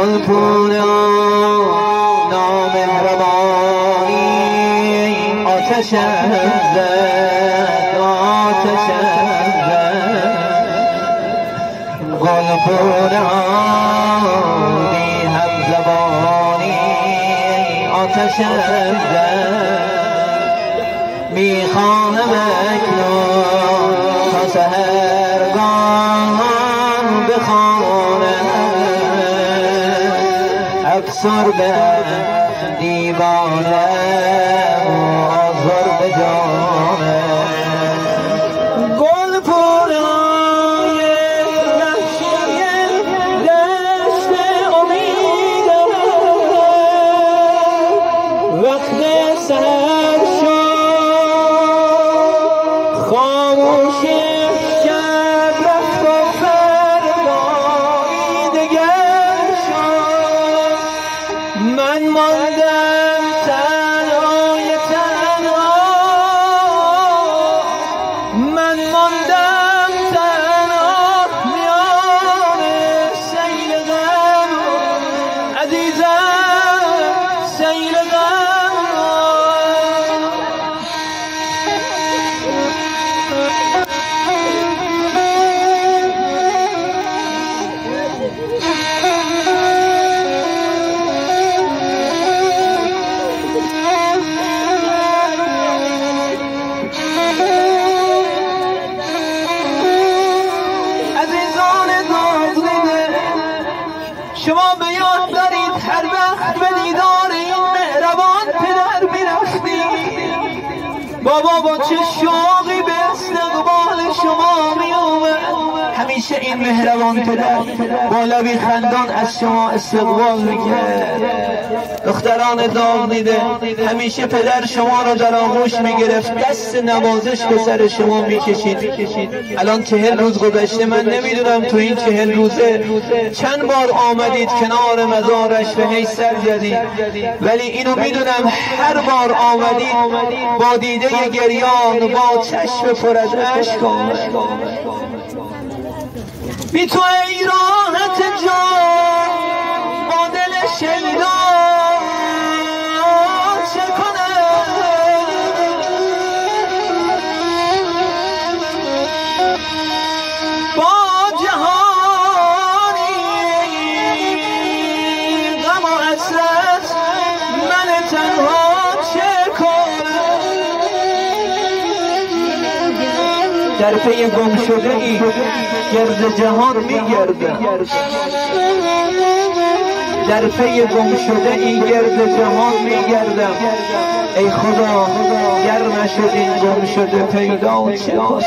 گل پونا نامهربانی آتش زد آتش زد گل پونا بی هم زبانی آتش زد میخواهم اکنون تا سحرگاه بخوانم افسرده دیوانه و آزرده جانم گل پرای وحشی دشت امیدم وقت سحر خاموش شب رفت و فردایی دگر شد من ماندم تنهای تنها من ماندم تنها میان سیل غم عزیزم سیل غم شما به یاد دارید هر وقت به دیدار این مهربان پدر میرفتید بابا با چه شوقی به استقبال شما می اومد همیشه این مهربان پدر با لبی خندان از شما استقبال میکرد دختران داغ دیده همیشه پدر شما را در آغوش میگرفت دست نوازش به سر شما میکشید الان 40 روز گذشته من نمیدونم تو این 40 روزه چند بار آمدید کنار مزارش و هی سر زدید ولی اینو میدونم هر بار آمدید با دیده گریان با چشم پر از اشک آمد بی تو ای راحت جان با دل شیدا چه کنم با جهانی غم و حسرت من تنها چه کنم در پی گم شده ای گرد جهان میگردم در پی گم شده ای گرد جهان میگردم ای خدا گر نشد این گم شده پیدا چه کنم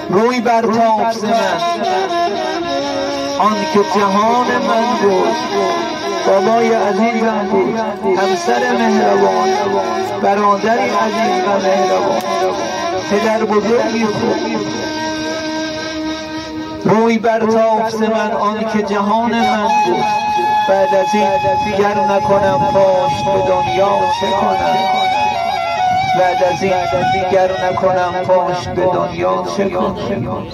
روی برتاب ز من آن که جهان من بود بابای عزیزم بود همسر مهربان برادری عزیز و مهربان پدر بزرگی خوب روی برتاب ز من آن که جهان من بود بعد از این گر نکنم پاشت به دنیا چه کنم بعد از این گر نکنم پاشت به دنیا چه کنم